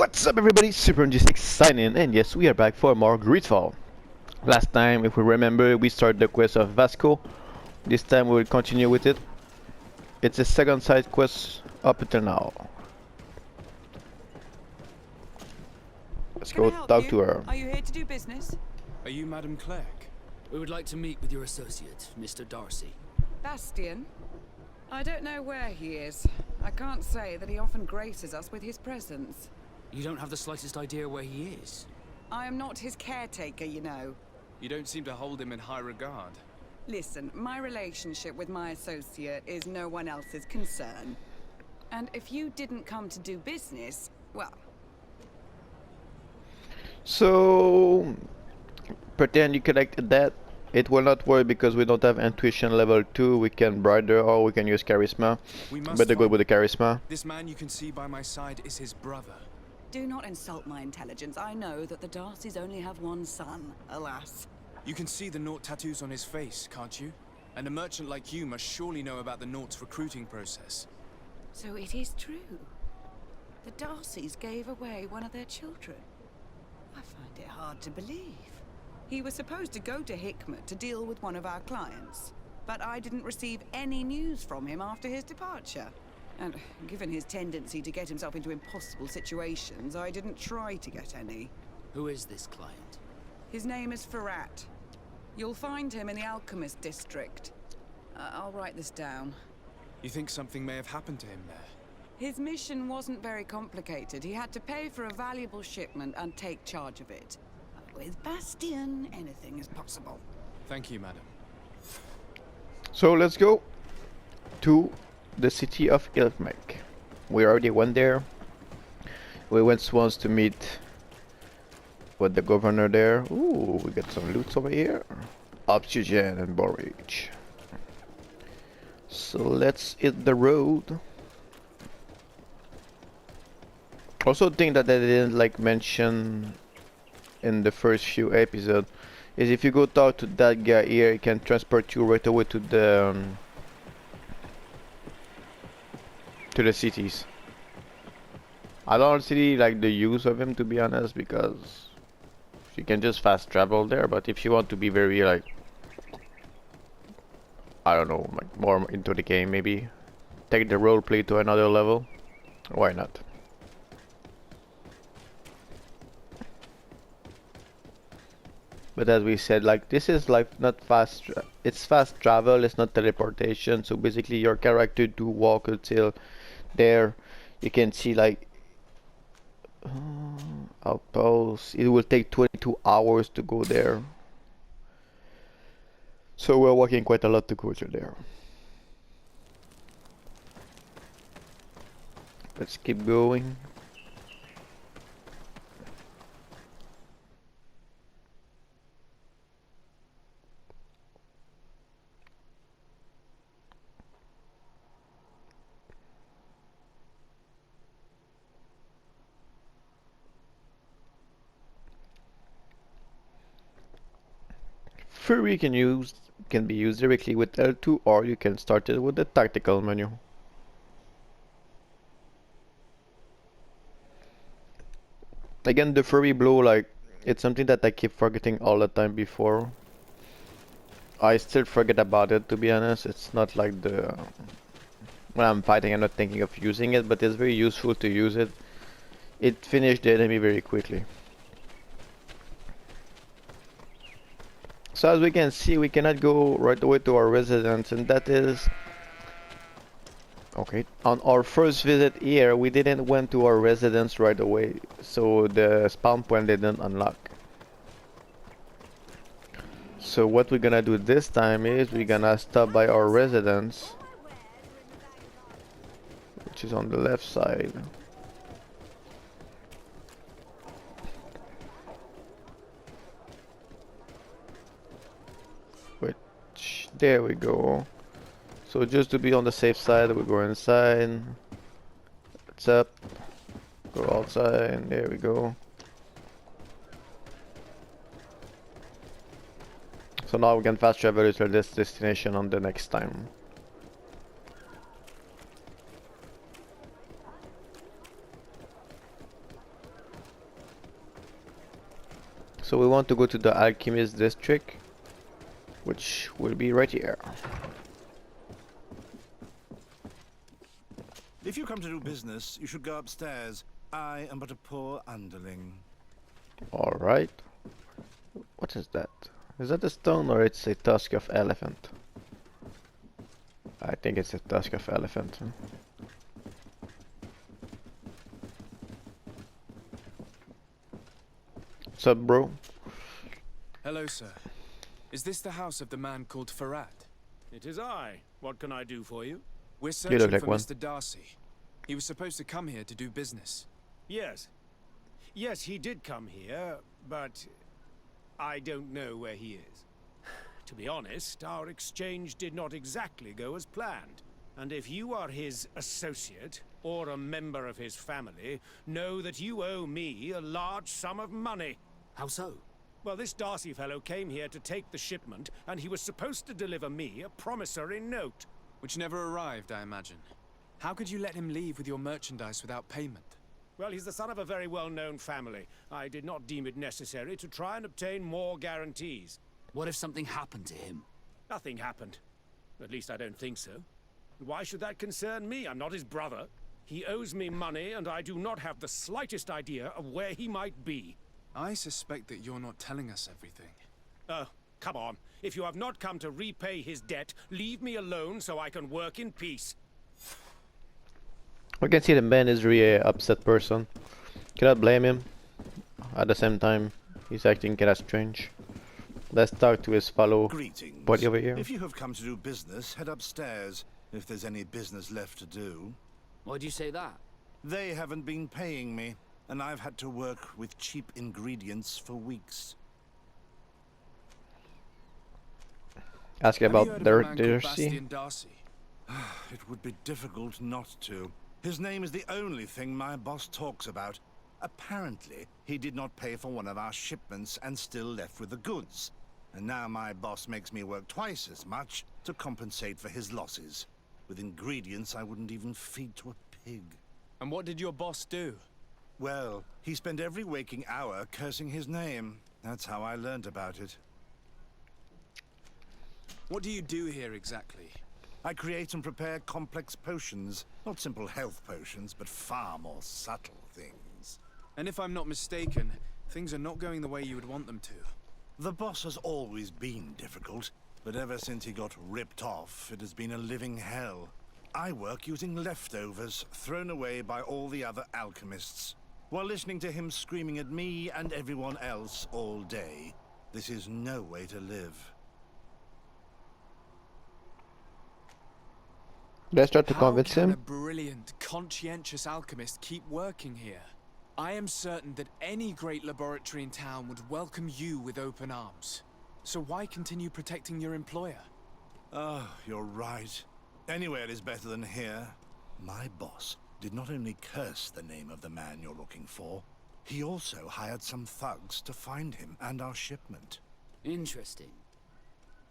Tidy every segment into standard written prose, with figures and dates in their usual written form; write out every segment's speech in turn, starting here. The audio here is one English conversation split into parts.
What's up everybody, Super6 signing in, and yes, we are back for more GreedFall. Last time, if we remember, we started the quest of Vasco. This time we will continue with it. It's a second side quest up until now. Let's go talk to her. Are you here to do business? Are you Madam Clerk? We would like to meet with your associate, Mr. Darcy. Bastian? I don't know where he is. I can't say that he often graces us with his presence. You don't have the slightest idea where he is? I am not his caretaker, you know. You don't seem to hold him in high regard. Listen, my relationship with my associate is no one else's concern. And if you didn't come to do business, well... So... pretend you collect that. It will not work because we don't have intuition level 2. We can brighter or we can use charisma. Better go with the charisma. This man you can see by my side is his brother. Do not insult my intelligence. I know that the Darcys only have one son, alas. You can see the Naught tattoos on his face, can't you? And a merchant like you must surely know about the Naught's recruiting process. So it is true. The Darcys gave away one of their children. I find it hard to believe. He was supposed to go to Hikmet to deal with one of our clients, but I didn't receive any news from him after his departure. And given his tendency to get himself into impossible situations, I didn't try to get any. Who is this client? His name is Ferrat. You'll find him in the Alchemist district. I'll write this down. You think something may have happened to him there? His mission wasn't very complicated. He had to pay for a valuable shipment and take charge of it. With Bastian, anything is possible. Thank you, madam. So let's go to the city of Ilfmek. We already went there. We went once to meet with the governor there. Ooh, we got some loot over here. Oxygen and borage. So let's hit the road. Also, thing that I didn't like mention in the first few episodes is if you go talk to that guy here, he can transport you right away to the cities. I don't see like the use of him, to be honest, because you can just fast travel there. But if you want to be very like, I don't know, like more into the game, maybe take the roleplay to another level, why not? But as we said, like this is like not fast. It's fast travel. It's not teleportation. So basically, your character do walk until there. You can see like outposts. It will take 22 hours to go there. So we're walking quite a lot to go to there. Let's keep going. Fury can be used directly with L2, or you can start it with the tactical menu. Again, the Fury blow, like it's something that I keep forgetting all the time before. I still forget about it, to be honest. It's not like the when I'm fighting I'm not thinking of using it, but it's very useful to use it. It finished the enemy very quickly. So as we can see, we cannot go right away to our residence, and that is okay. On our first visit here, we didn't went to our residence right away, so the spawn point didn't unlock. So what we're gonna do this time is we're gonna stop by our residence, which is on the left side. There we go. So just to be on the safe side, we go inside. What's up? Go outside. There we go. So now we can fast travel to this destination on the next time. So we want to go to the Alchemist District, which will be right here. If you come to do business, you should go upstairs. I am but a poor underling. Alright. What is that? Is that a stone or it's a tusk of elephant? I think it's a tusk of elephant. What's up, bro? Hello, sir. Is this the house of the man called Farad? It is I. What can I do for you? We're look searching like for one. Mr. Darcy. He was supposed to come here to do business. Yes. Yes, he did come here, but I don't know where he is. To be honest, our exchange did not exactly go as planned. And if you are his associate, or a member of his family, know that you owe me a large sum of money. How so? Well, this Darcy fellow came here to take the shipment, and he was supposed to deliver me a promissory note. Which never arrived, I imagine. How could you let him leave with your merchandise without payment? Well, he's the son of a very well-known family. I did not deem it necessary to try and obtain more guarantees. What if something happened to him? Nothing happened. At least I don't think so. Why should that concern me? I'm not his brother. He owes me money, and I do not have the slightest idea of where he might be. I suspect that you're not telling us everything. Oh, come on. If you have not come to repay his debt, leave me alone so I can work in peace. We can see the man is really an upset person. Cannot blame him. At the same time, he's acting kinda strange. Let's talk to his fellow Greetings. buddy over here. If you have come to do business, head upstairs, if there's any business left to do. Why'd you say that? They haven't been paying me, and I've had to work with cheap ingredients for weeks. Ask Have you about heard of a man called Darcy. Bastian Darcy? It would be difficult not to. His name is the only thing my boss talks about. Apparently, he did not pay for one of our shipments and still left with the goods. And now my boss makes me work twice as much to compensate for his losses. With ingredients I wouldn't even feed to a pig. And what did your boss do? Well, he spent every waking hour cursing his name. That's how I learned about it. What do you do here exactly? I create and prepare complex potions. Not simple health potions, but far more subtle things. And if I'm not mistaken, things are not going the way you would want them to. The boss has always been difficult, but ever since he got ripped off, it has been a living hell. I work using leftovers thrown away by all the other alchemists, while listening to him screaming at me and everyone else all day. This is no way to live. Let's try to How convince can a him. brilliant, conscientious alchemist keep working here? I am certain that any great laboratory in town would welcome you with open arms. So why continue protecting your employer? Oh, you're right. Anywhere is better than here. My boss did not only curse the name of the man you're looking for, he also hired some thugs to find him and our shipment. Interesting.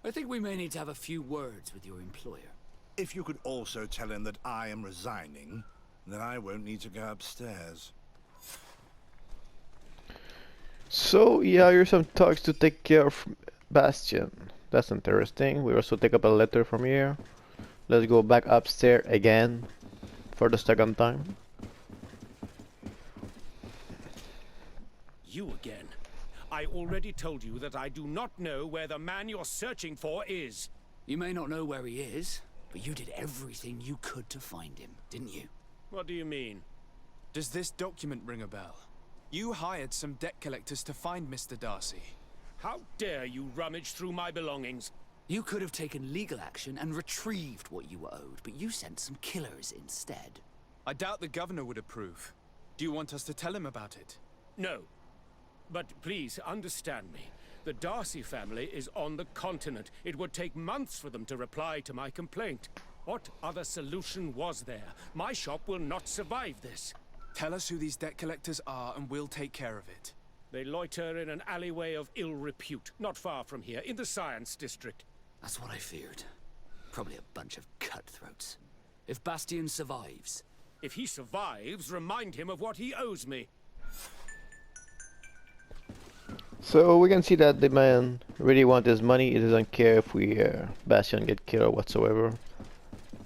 I think we may need to have a few words with your employer. If you could also tell him that I am resigning, then I won't need to go upstairs. So, yeah, here's some talks to take care of Bastion. That's interesting. We also take up a letter from here. Let's go back upstairs again for the second time. You again. I already told you that I do not know where the man you're searching for is. You may not know where he is, but you did everything you could to find him, didn't you? What do you mean? Does this document ring a bell? You hired some debt collectors to find Mr. Darcy. How dare you rummage through my belongings? You could have taken legal action and retrieved what you were owed, but you sent some killers instead. I doubt the governor would approve. Do you want us to tell him about it? No. But please understand me. The Darcy family is on the continent. It would take months for them to reply to my complaint. What other solution was there? My shop will not survive this. Tell us who these debt collectors are and we'll take care of it. They loiter in an alleyway of ill repute, not far from here, in the Science District. That's what I feared. Probably a bunch of cutthroats. If Bastian survives... If he survives, remind him of what he owes me. So we can see that the man really wants his money. He doesn't care if we Bastion get killed or whatsoever.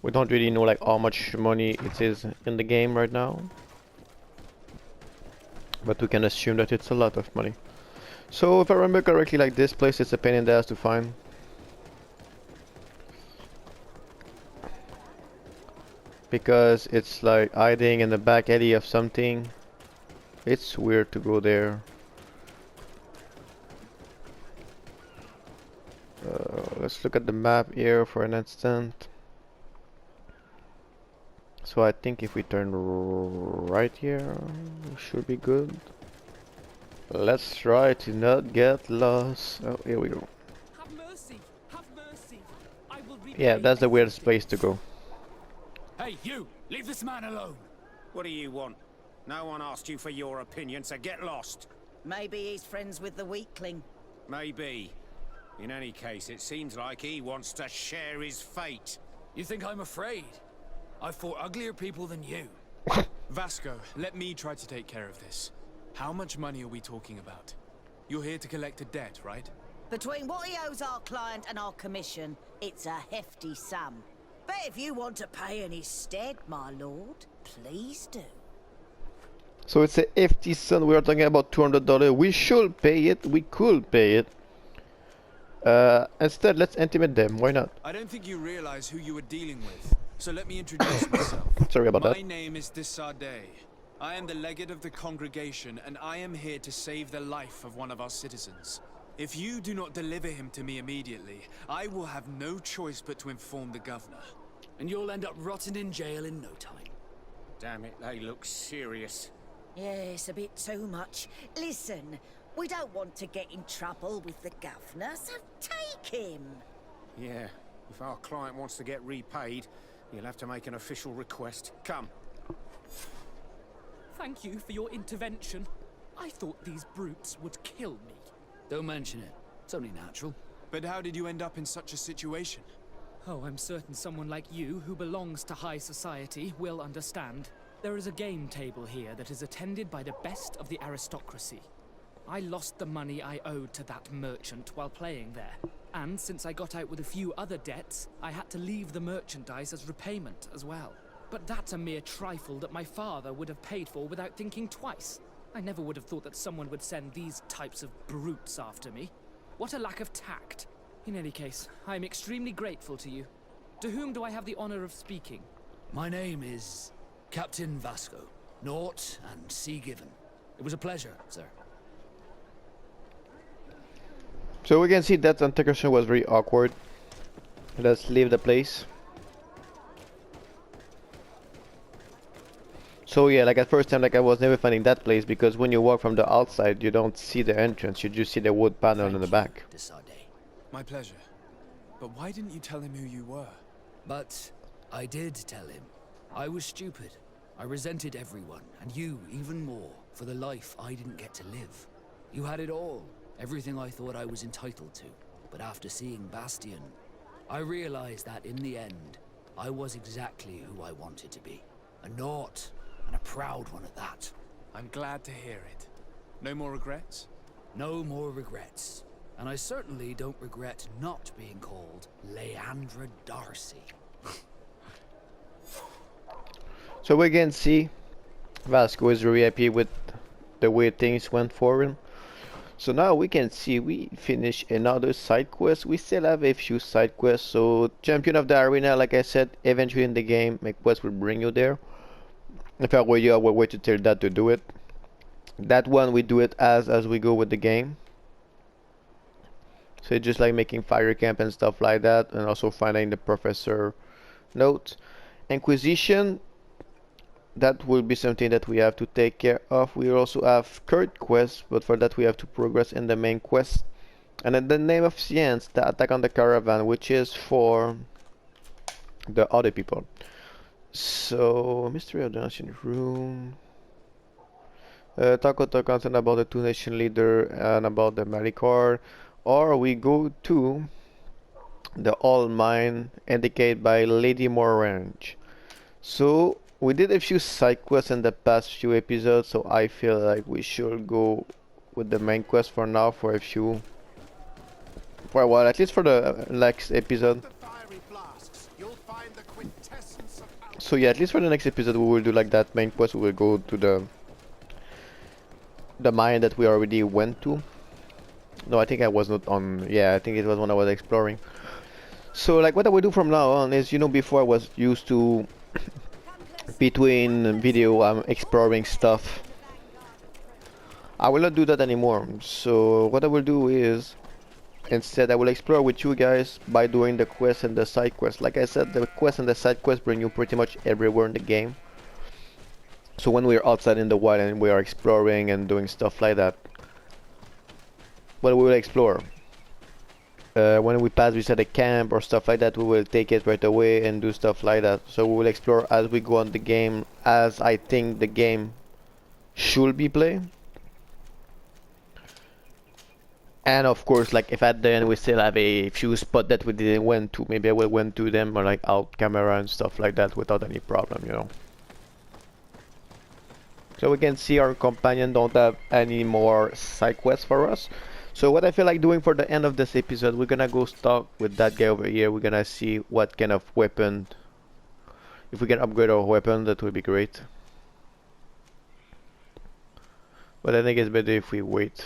We don't really know like how much money it is in the game right now, but we can assume that it's a lot of money. So if I remember correctly, like this place is a pain in the ass to find. Because it's like hiding in the back alley of something. It's weird to go there. Let's look at the map here for an instant. So I think if we turn right here, we should be good. Let's try to not get lost. Oh, here we go. Have mercy! Have mercy! I will Yeah, that's the weirdest place to go. Hey, you! Leave this man alone! What do you want? No one asked you for your opinion, so get lost. Maybe he's friends with the weakling. Maybe. In any case, it seems like he wants to share his fate. You think I'm afraid? I've fought uglier people than you. Vasco, let me try to take care of this. How much money are we talking about? You're here to collect a debt, right? Between what he owes our client and our commission, it's a hefty sum. But if you want to pay in his stead, my lord, please do. So it's a hefty sum. We are talking about $200. We should pay it. We could pay it. Instead, let's intimidate them. Why not? I don't think you realize who you were dealing with. So let me introduce myself. Sorry about that. My name is Desade. I am the legate of the congregation, and I am here to save the life of one of our citizens. If you do not deliver him to me immediately, I will have no choice but to inform the governor. And you'll end up rotting in jail in no time. Damn it, they look serious. Yes, a bit too much. Listen, we don't want to get in trouble with the governor, so take him. Yeah, if our client wants to get repaid, you'll have to make an official request. Come. Thank you for your intervention. I thought these brutes would kill me. Don't mention it. It's only natural. But how did you end up in such a situation? Oh, I'm certain someone like you, who belongs to high society, will understand. There is a game table here that is attended by the best of the aristocracy. I lost the money I owed to that merchant while playing there. And since I got out with a few other debts, I had to leave the merchandise as repayment as well. But that's a mere trifle that my father would have paid for without thinking twice. I never would have thought that someone would send these types of brutes after me. What a lack of tact. In any case, I am extremely grateful to you. To whom do I have the honor of speaking? My name is Captain Vasco. Naught and Sea Given. It was a pleasure, sir. So we can see that integration was very awkward. Let's leave the place. So yeah, like at first time, like I was never finding that place because when you walk from the outside, you don't see the entrance. You just see the wood panel in the back. Desade. My pleasure. But why didn't you tell him who you were? But I did tell him. I was stupid. I resented everyone, and you even more, for the life I didn't get to live. You had it all, everything I thought I was entitled to. But after seeing Bastion, I realized that in the end, I was exactly who I wanted to be. A naught, and a proud one at that. I'm glad to hear it. No more regrets? No more regrets. And I certainly don't regret not being called Leandra Darcy. So we can see Vasco is very happy with the way things went for him. So now we can see we finish another side quest. We still have a few side quests. So Champion of the Arena, like I said, eventually in the game, my quest will bring you there. If I were you, I would wait to tell that to do it. That one we do it as we go with the game. So it's just like making fire camp and stuff like that, and also finding the professor notes. Inquisition, that will be something that we have to take care of. We also have Kurt quest, but for that we have to progress in the main quest. And in the name of Science, the attack on the caravan, which is for the other people. So, Mystery of the Ancient Room. Talk content about the two nation leader and about the Maricor. Or we go to the All Mine indicated by Lady Morange. So we did a few side quests in the past few episodes, so I feel like we should go with the main quest for now for a few, for a while, at least for the next episode. So yeah, at least for the next episode we will do like that main quest. We will go to the mine that we already went to. No, I think I was not on. Yeah, I think it was when I was exploring. So like what I will do from now on is, you know, before I was used to between video I'm exploring stuff. I will not do that anymore. So what I will do is instead I will explore with you guys by doing the quest and the side quest. Like I said, the quest and the side quest bring you pretty much everywhere in the game. So when we are outside in the wild and we are exploring and doing stuff like that, well, we will explore. When we pass beside a camp or stuff like that, we will take it right away and do stuff like that. So we will explore as we go on the game, as I think the game should be played. And of course, like if at the end we still have a few spots that we didn't went to, maybe I will went to them or like out camera and stuff like that without any problem, you know. So we can see our companion don't have any more side quests for us. So what I feel like doing for the end of this episode, we're gonna go start with that guy over here. We're gonna see what kind of weapon, if we can upgrade our weapon, that would be great. But I think it's better if we wait.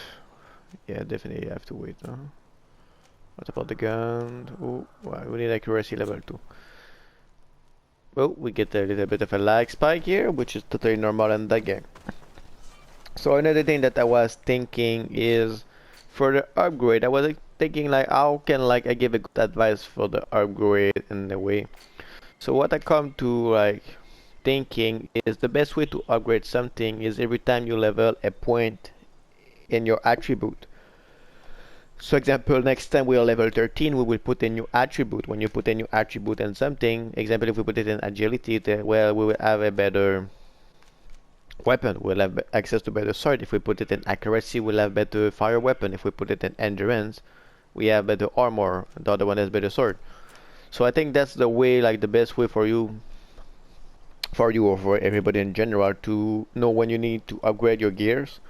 Yeah, definitely have to wait. Huh? What about the gun? Oh, well, we need accuracy level 2. Well, we get a little bit of a lag spike here, which is totally normal in that game. So another thing that I was thinking is, for the upgrade, I was like, thinking like, how can like I give a good advice for the upgrade in a way. So what I come to like thinking is the best way to upgrade something is every time you level a point in your attribute. So example, next time we are level 13, we will put a new attribute. When you put a new attribute in something, example, if we put it in agility, then, well, we will have a better weapon. We'll have access to better sword. If we put it in accuracy, we'll have better fire weapon. If we put it in endurance, we have better armor. The other one has better sword. So I think that's the way, like the best way for you or for everybody in general to know when you need to upgrade your gears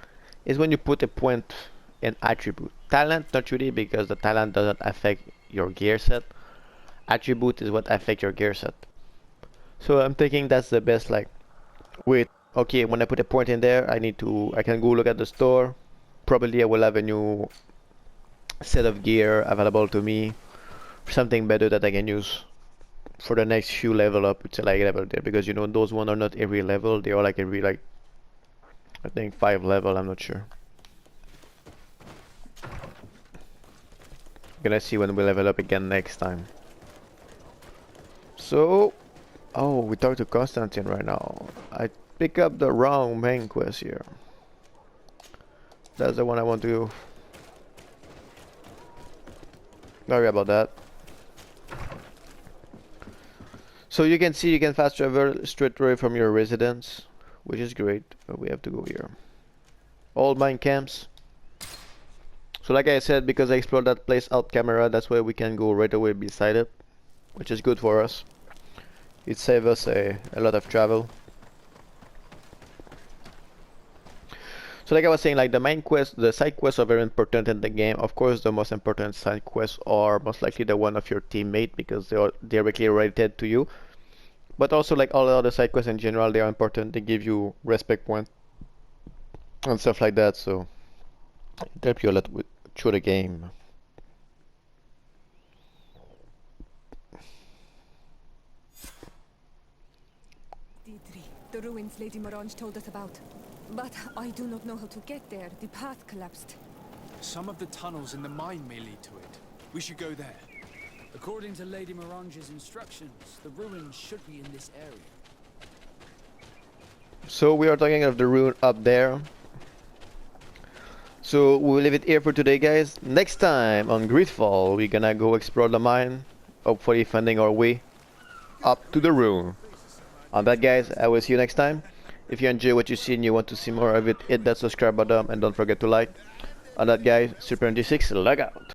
is when you put a point in attribute. Talent, not really, because the talent doesn't affect your gear set. Attribute is what affects your gear set. So I'm thinking that's the best, like, wait, okay, when I put a point in there, I can go look at the store. Probably I will have a new set of gear available to me, something better that I can use for the next few level up, which like level there, because you know those one are not every level, they are like every like I think 5 level, I'm not sure. Gonna see when we level up again next time. So, oh, we talked to Constantine right now. I pick up the wrong main quest here. That's the one I want to do. Sorry about that. So you can see you can fast travel straight away from your residence, which is great, but we have to go here. All mine camps. So like I said, because I explored that place out camera, that's why we can go right away beside it, which is good for us. It saves us a lot of travel. So like I was saying, like the main quest, the side quests are very important in the game. Of course, the most important side quests are most likely the one of your teammate, because they are directly related to you. But also like all the other side quests in general, they are important. They give you respect points and stuff like that. So it helps you a lot through the game. The ruins Lady Morange told us about. But I do not know how to get there. The path collapsed. Some of the tunnels in the mine may lead to it. We should go there. According to Lady Morange's instructions, the ruins should be in this area. So we are talking of the ruin up there. So we'll leave it here for today, guys. Next time on GreedFall, we're gonna go explore the mine, hopefully finding our way up to the ruin. On that, guys, I will see you next time. If you enjoy what you see and you want to see more of it, hit that subscribe button and don't forget to like. On that, guys, Super NG6, log out.